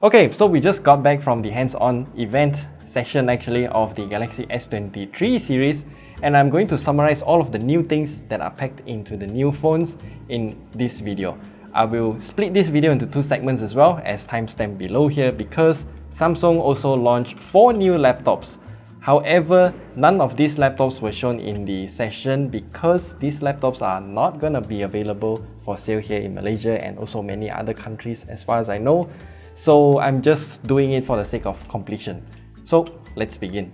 Okay, so we just got back from the hands-on event session actually of the Galaxy S23 series, and I'm going to summarize all of the new things that are packed into the new phones in this video. I will split this video into two segments as well, as timestamp below here, because Samsung also launched 4 new laptops. However, none of these laptops were shown in the session because these laptops are not gonna be available for sale here in Malaysia and also many other countries as far as I know. So I'm just doing it for the sake of completion. So let's begin.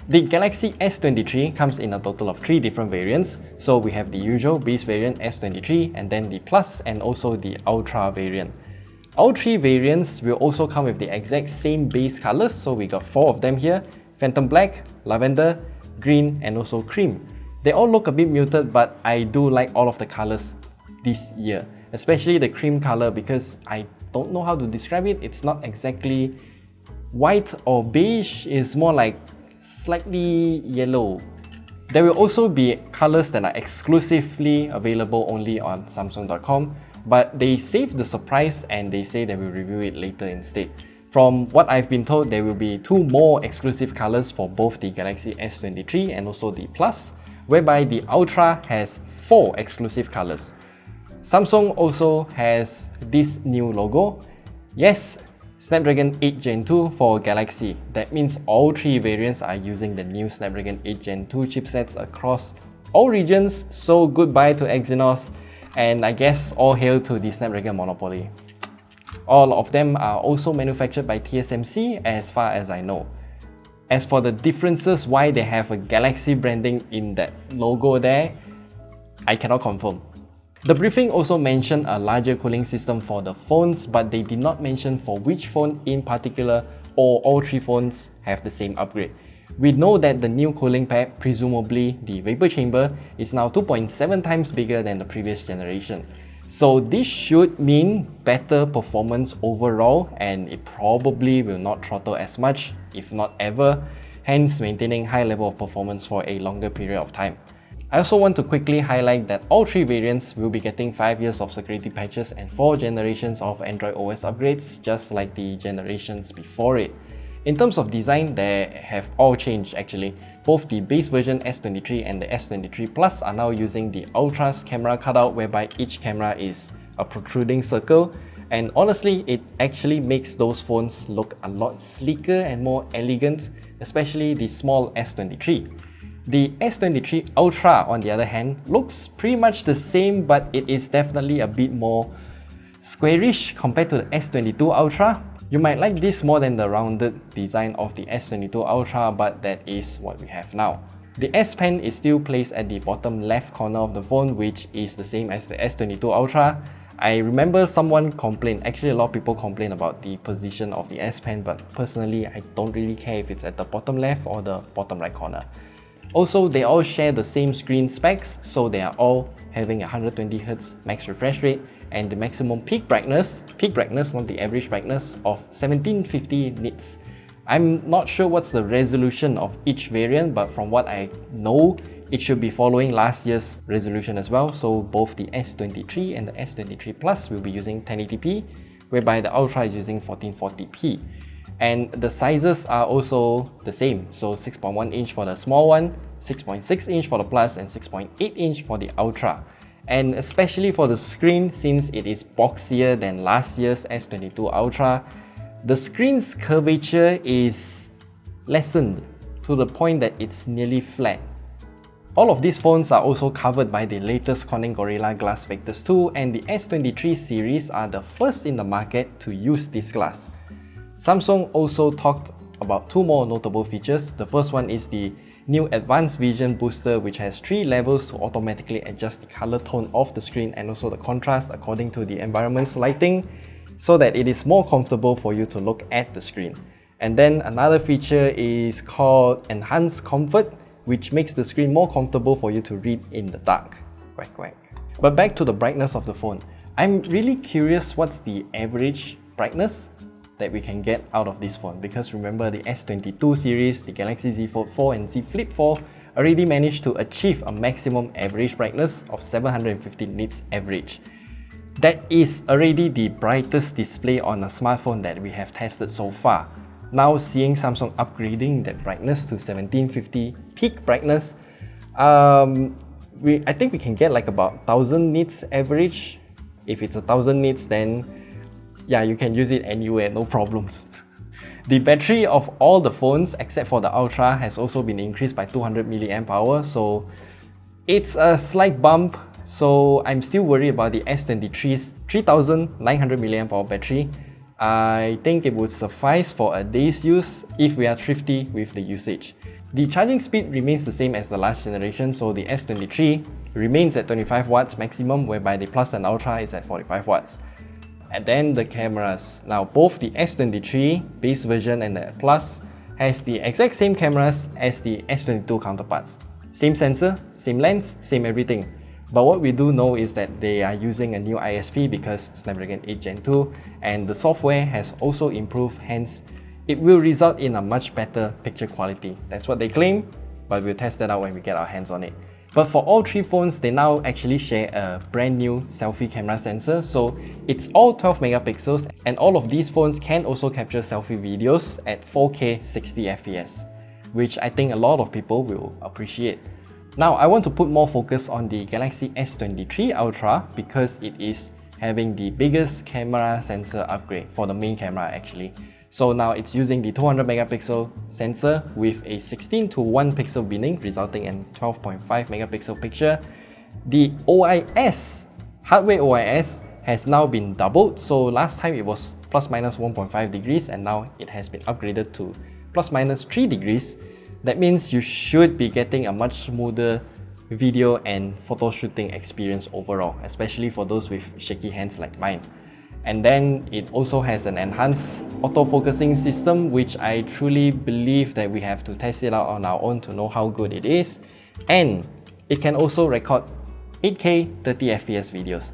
The Galaxy S23 comes in a total of 3 different variants. So we have the usual base variant S23 and then the Plus and also the Ultra variant. All 3 variants will also come with the exact same base colors, so we got 4 of them here: Phantom Black, Lavender, Green and also Cream. They all look a bit muted, but I do like all of the colors this year, especially the cream color, because I don't know how to describe it. It's not exactly white or beige, it's more like slightly yellow. There will also be colors that are exclusively available only on Samsung.com, but they saved the surprise and they say they will review it later instead. From what I've been told, there will be 2 more exclusive colors for both the Galaxy S23 and also the Plus, whereby the Ultra has 4 exclusive colors. Samsung also has this new logo. Yes, Snapdragon 8 Gen 2 for Galaxy. That means all 3 variants are using the new Snapdragon 8 Gen 2 chipsets across all regions, so goodbye to Exynos, and I guess all hail to the Snapdragon monopoly. All of them are also manufactured by TSMC as far as I know. As for the differences why they have a Galaxy branding in that logo there, I cannot confirm. The briefing also mentioned a larger cooling system for the phones, but they did not mention for which phone in particular, or all 3 phones have the same upgrade. We know that the new cooling pad, presumably the vapor chamber, is now 2.7 times bigger than the previous generation. So this should mean better performance overall, and it probably will not throttle as much, if not ever, hence maintaining high level of performance for a longer period of time. I also want to quickly highlight that all 3 variants will be getting 5 years of security patches and 4 generations of Android OS upgrades, just like the generations before it. In terms of design, they have all changed actually. Both the base version S23 and the S23 Plus are now using the Ultra's camera cutout, whereby each camera is a protruding circle, and honestly, it actually makes those phones look a lot sleeker and more elegant, especially the small S23. The S23 Ultra, on the other hand, looks pretty much the same, but it is definitely a bit more squarish compared to the S22 Ultra. You might like this more than the rounded design of the S22 Ultra, but that is what we have now. The S Pen is still placed at the bottom left corner of the phone, which is the same as the S22 Ultra. I remember someone complained, actually a lot of people complain about the position of the S Pen, but personally I don't really care if it's at the bottom left or the bottom right corner. Also, they all share the same screen specs, so they are all having 120Hz max refresh rate and the maximum peak brightness, not the average brightness, of 1750 nits. I'm not sure what's the resolution of each variant, but from what I know, it should be following last year's resolution as well. So both the S23 and the S23 Plus will be using 1080p, whereby the Ultra is using 1440p. And the sizes are also the same, so 6.1 inch for the small one, 6.6 inch for the Plus, and 6.8 inch for the Ultra. And especially for the screen, since it is boxier than last year's S22 Ultra, the screen's curvature is lessened to the point that it's nearly flat. All of these phones are also covered by the latest Corning Gorilla Glass Victus 2, and the S23 series are the first in the market to use this glass. Samsung also talked about 2 more notable features. The first one is the new Advanced Vision Booster, which has 3 levels to automatically adjust the color tone of the screen and also the contrast according to the environment's lighting, so that it is more comfortable for you to look at the screen. And then another feature is called Enhanced Comfort, which makes the screen more comfortable for you to read in the dark. Quack quack. But back to the brightness of the phone. I'm really curious what's the average brightness that we can get out of this phone, because remember, the S22 series, the Galaxy Z Fold 4 and Z Flip 4 already managed to achieve a maximum average brightness of 750 nits average. That is already the brightest display on a smartphone that we have tested so far. Now seeing Samsung upgrading that brightness to 1750 peak brightness, I think we can get like about 1000 nits average. If it's 1000 nits, then yeah, you can use it anywhere, no problems. The battery of all the phones except for the Ultra has also been increased by 200 mAh, so it's a slight bump. So I'm still worried about the S23's 3900 mAh battery. I think it would suffice for a day's use if we are thrifty with the usage. The charging speed remains the same as the last generation, so the S23 remains at 25 watts maximum, whereby the Plus and Ultra is at 45 watts. And then the cameras. Now both the S23 base version and the Plus has the exact same cameras as the S22 counterparts. Same sensor, same lens, same everything. But what we do know is that they are using a new ISP because Snapdragon 8 Gen 2, and the software has also improved, hence it will result in a much better picture quality. That's what they claim, but we'll test that out when we get our hands on it. But for all three phones, they now actually share a brand new selfie camera sensor, so it's all 12 megapixels, and all of these phones can also capture selfie videos at 4K 60 FPS, which I think a lot of people will appreciate. Now I want to put more focus on the Galaxy S23 Ultra because it is having the biggest camera sensor upgrade for the main camera actually. So now it's using the 200 megapixel sensor with a 16:1 pixel binning, resulting in 12.5 megapixel picture. The OIS, hardware OIS, has now been doubled. So last time it was plus minus 1.5 degrees and now it has been upgraded to plus minus 3 degrees. That means you should be getting a much smoother video and photo shooting experience overall, especially for those with shaky hands like mine. And then it also has an enhanced autofocusing system, which I truly believe that we have to test it out on our own to know how good it is. And it can also record 8K 30 FPS videos.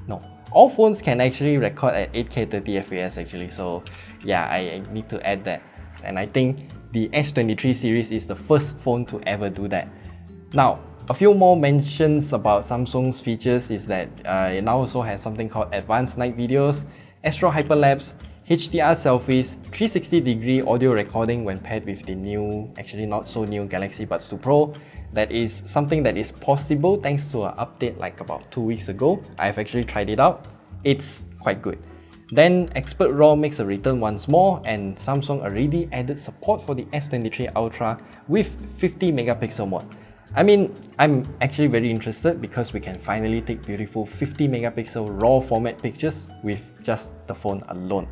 No, all phones can actually record at 8K 30 FPS actually, so yeah, I need to add that. And I think the S23 series is the first phone to ever do that. Now, a few more mentions about Samsung's features is that it now also has something called Advanced Night Videos, Astro Hyperlapse, HDR selfies, 360-degree audio recording when paired with the new, actually not so new Galaxy Buds 2 Pro. That is something that is possible thanks to an update like about 2 weeks ago. I've actually tried it out. It's quite good. Then Expert RAW makes a return once more, and Samsung already added support for the S23 Ultra with 50 megapixel mode. I mean, I'm actually very interested because we can finally take beautiful 50 megapixel RAW format pictures with just the phone alone.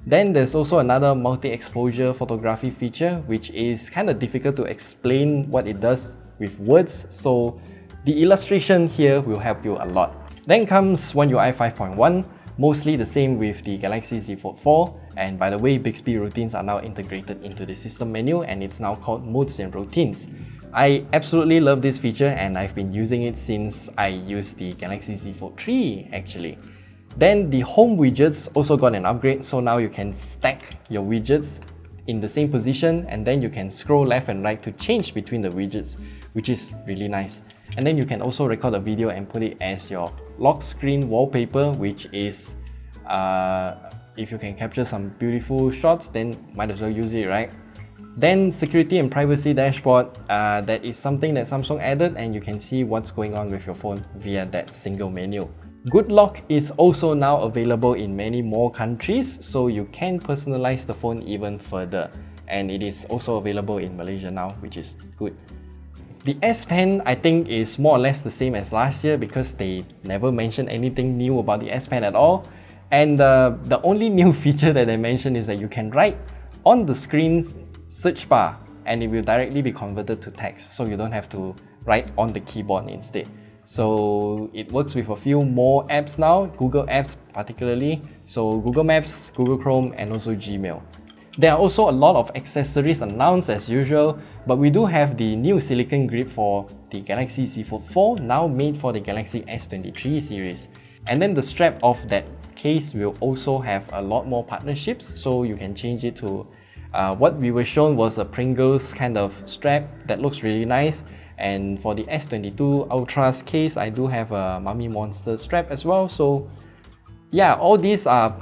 Then there's also another multi-exposure photography feature, which is kind of difficult to explain what it does with words, so the illustration here will help you a lot. Then comes One UI 5.1, mostly the same with the Galaxy Z Fold 4, and by the way, Bixby routines are now integrated into the system menu and it's now called Modes and Routines. I absolutely love this feature and I've been using it since I used the Galaxy Z Fold 3 actually. Then the home widgets also got an upgrade, so now you can stack your widgets in the same position and then you can scroll left and right to change between the widgets, which is really nice. And then you can also record a video and put it as your lock screen wallpaper, which is if you can capture some beautiful shots, then might as well use it, right? Then security and privacy dashboard, that is something that Samsung added and you can see what's going on with your phone via that single menu. Good Lock is also now available in many more countries, so you can personalize the phone even further. And it is also available in Malaysia now, which is good. The S Pen, I think, is more or less the same as last year because they never mentioned anything new about the S Pen at all. And the only new feature that they mentioned is that you can write on the screen's search bar and it will directly be converted to text, so you don't have to write on the keyboard instead. So it works with a few more apps now, Google apps particularly, so Google Maps, Google Chrome, and also Gmail. There are also a lot of accessories announced as usual, but we do have the new silicone grip for the Galaxy Z Fold 4, now made for the Galaxy S23 series. And then the strap of that case will also have a lot more partnerships, so you can change it to what we were shown was a Pringles kind of strap that looks really nice. And for the S22 Ultra's case, I do have a Mummy Monster strap as well, so yeah, all these are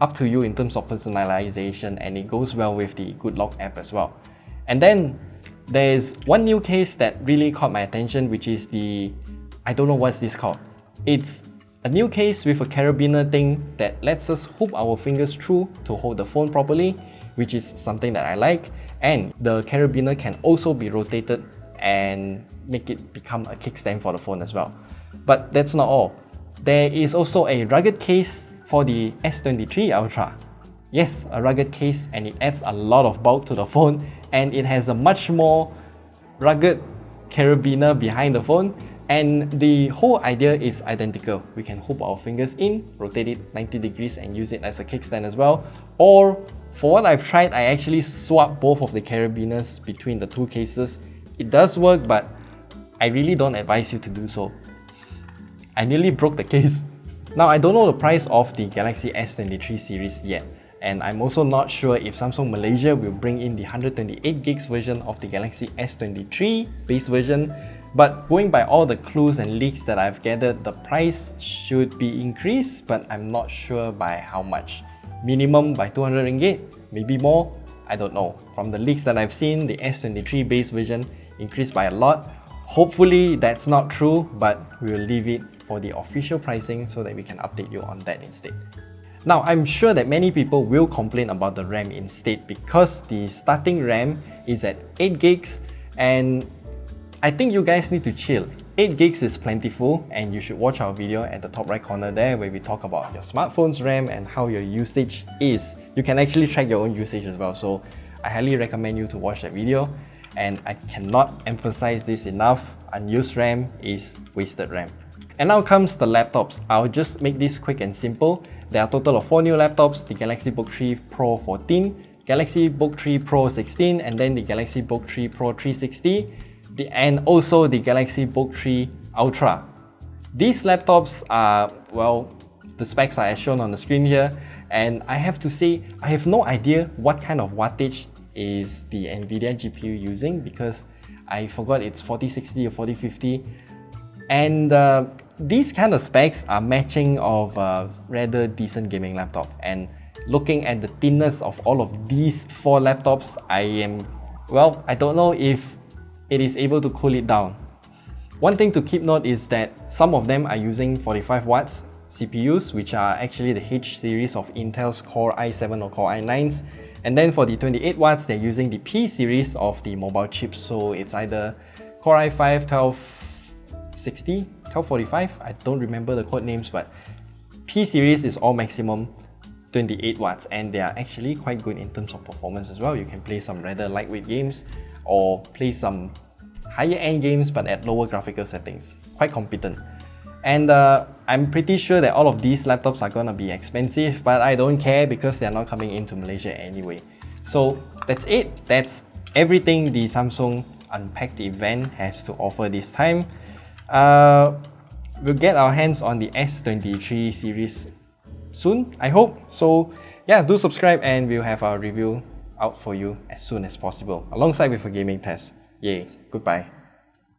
up to you in terms of personalization, and it goes well with the Good Lock app as well. And then there's one new case that really caught my attention, which is the, I don't know what's this called. It's a new case with a carabiner thing that lets us hook our fingers through to hold the phone properly, which is something that I like. And the carabiner can also be rotated and make it become a kickstand for the phone as well. But that's not all. There is also a rugged case for the S23 Ultra. Yes, a rugged case, and it adds a lot of bulk to the phone, and it has a much more rugged carabiner behind the phone, and the whole idea is identical. We can hook our fingers in, rotate it 90 degrees and use it as a kickstand as well. Or for what I've tried, I actually swapped both of the carabiners between the two cases. It does work, but I really don't advise you to do so. I nearly broke the case. Now, I don't know the price of the Galaxy S23 series yet, and I'm also not sure if Samsung Malaysia will bring in the 128GB version of the Galaxy S23 base version, but going by all the clues and leaks that I've gathered, the price should be increased, but I'm not sure by how much. Minimum by 200 ringgit, maybe more, I don't know. From the leaks that I've seen, the S23 base version increased by a lot. Hopefully that's not true, but we'll leave it for the official pricing so that we can update you on that instead. Now, I'm sure that many people will complain about the RAM instead, because the starting RAM is at 8GB, and I think you guys need to chill. 8GB is plentiful, and you should watch our video at the top right corner there where we talk about your smartphone's RAM and how your usage is. You can actually track your own usage as well, so I highly recommend you to watch that video. And I cannot emphasize this enough, unused RAM is wasted RAM. And now comes the laptops. I'll just make this quick and simple. There are a total of 4 new laptops: the Galaxy Book 3 Pro 14, Galaxy Book 3 Pro 16, and then the Galaxy Book 3 Pro 360, and also the Galaxy Book 3 Ultra. These laptops are, well, the specs are as shown on the screen here, and I have to say, I have no idea what kind of wattage is the Nvidia GPU using, because I forgot it's 4060 or 4050, and these kind of specs are matching of a rather decent gaming laptop. And looking at the thinness of all of these 4 laptops, I don't know if it is able to cool it down. One thing to keep note is that some of them are using 45 watts CPUs, which are actually the H series of Intel's Core i7 or Core i9s. And then for the 28 watts, they're using the P series of the mobile chips. So it's either Core i5 1260, 1245, I don't remember the code names, but P series is all maximum 28 watts, and they are actually quite good in terms of performance as well. You can play some rather lightweight games or play some higher end games but at lower graphical settings. Quite competent. And I'm pretty sure that all of these laptops are gonna be expensive, but I don't care because they're not coming into Malaysia anyway. So that's it. That's everything the Samsung Unpacked event has to offer this time. We'll get our hands on the S23 series soon, I hope. So yeah, do subscribe and we'll have our review out for you as soon as possible, alongside with a gaming test. Yay, goodbye.